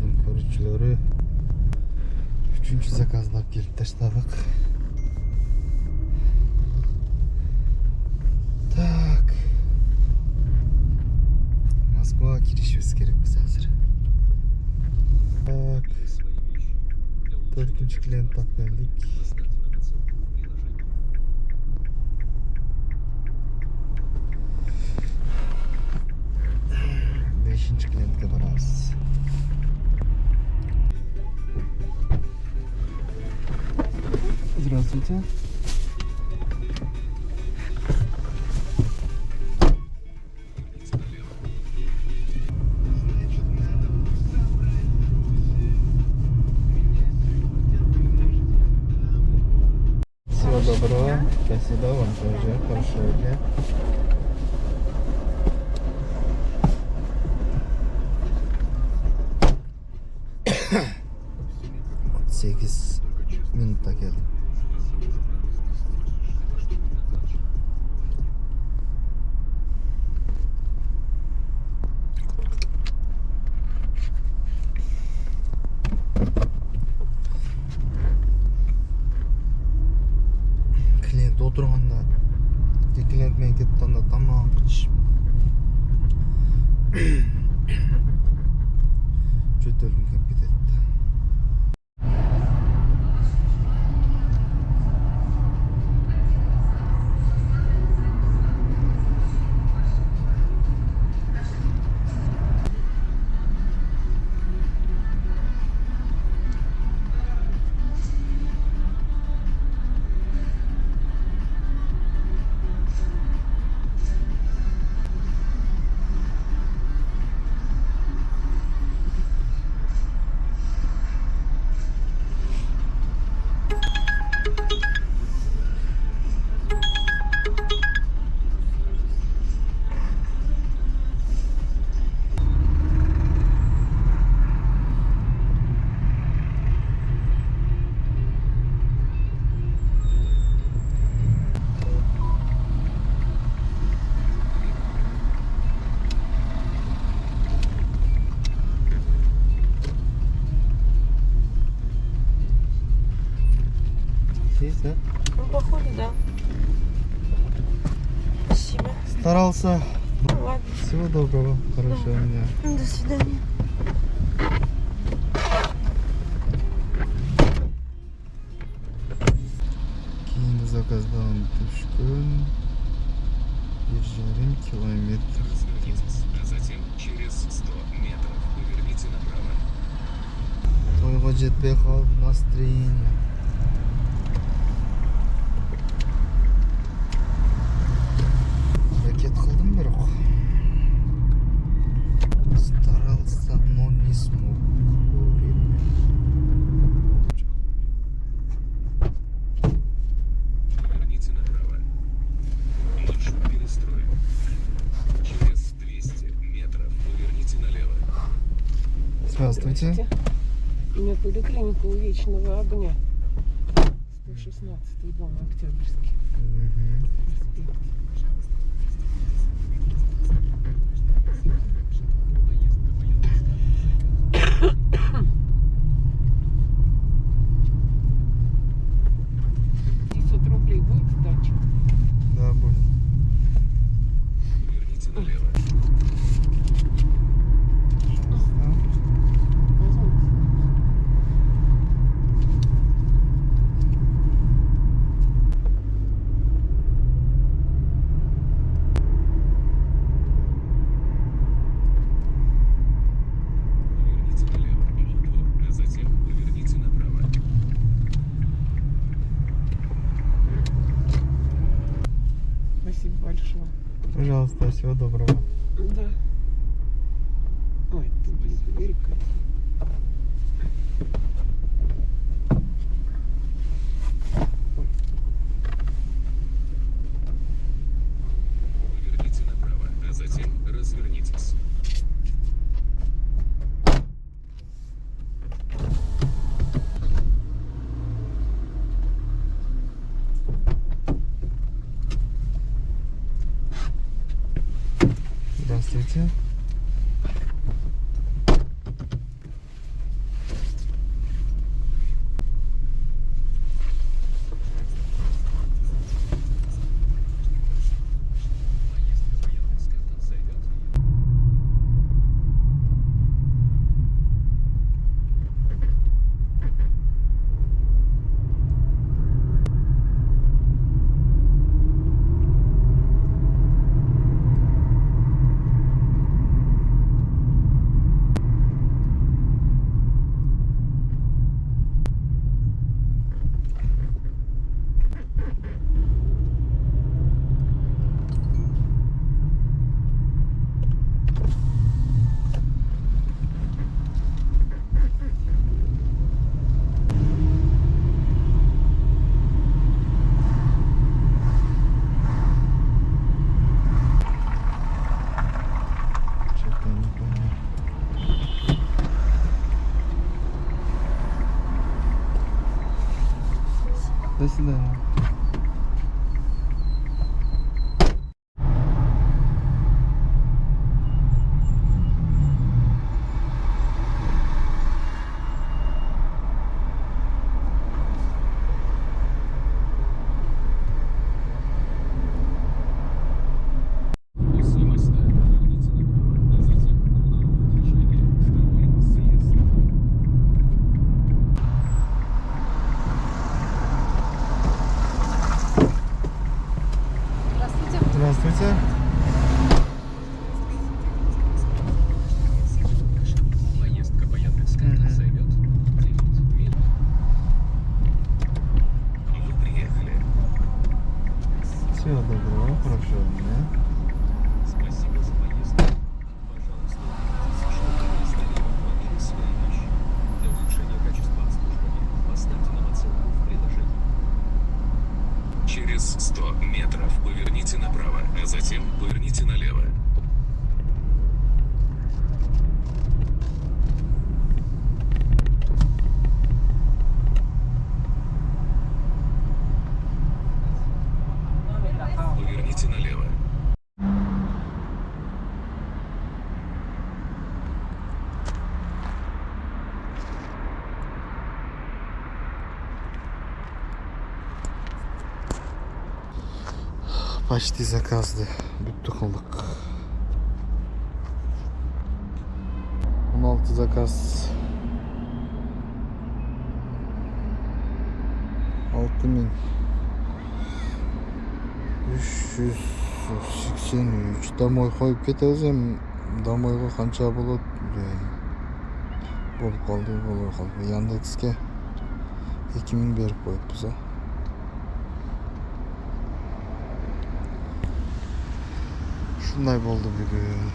Видеоның көрүүчүлөрү 3-чү заказлап келип таштадык. Так. Москвага киришибиз керек биз азыр. Так. 4-чү клиенттен келдик. 5-чи клиентке барабыз. Здравствуйте. Всего доброго. Спасибо вам тоже. Хорошего дня. Вот 8 минутта келдим. Клиент отырғанда клиент менен кетип анда тамак ичип жөтөлгүм келип кетет. Здесь, да? Ну, походу, да. Спасибо. Старался. Ну, ладно. Всего доброго. Хорошего дня. До свидания. Кейінгі заказдан түшкөн 1,5 километр. А затем через 100 метров поверните направо. Тойға жетпей қалып настроение. Ракет қылдым бірақ. Старался, но не смог. Поверните направо. Маршрут перестроен. Через 200 метров поверните налево. Здравствуйте. Имя поликлиника у Вечного огня. 116-й дом Октябрьский. Рублей будет сдача? Да, будет. Поверните налево. Поверните налево. А затем поверните направо. Спасибо большое. Пожалуйста, всего доброго. Да. Ой, тут дверь какая-то. Поверните направо, а затем развернитесь. Здравствуйте. До свидания. Весомость, поверните направо, а затем круговое движение, второй съезд. Здравствуйте. Поездка по Яндекс.Карте займет 9 минут. Вы приехали. Всего доброго, прошу меня. Спасибо за поездку. Пожалуйста, убедитесь, что место налево хранили свои вещи. Для улучшения качества обслуживания поставьте нам оценку в приложении. Через 100 метров поверните направо, а затем поверните налево. Поверните налево. Почти заказды. Бүттү кылдык. 16 заказ. 6383. Домой коюп кетебиз эми. Домойго канча болот? Болуп калды. Яндекске 2000 берип коюппуз. Ушундай болду бүгүн.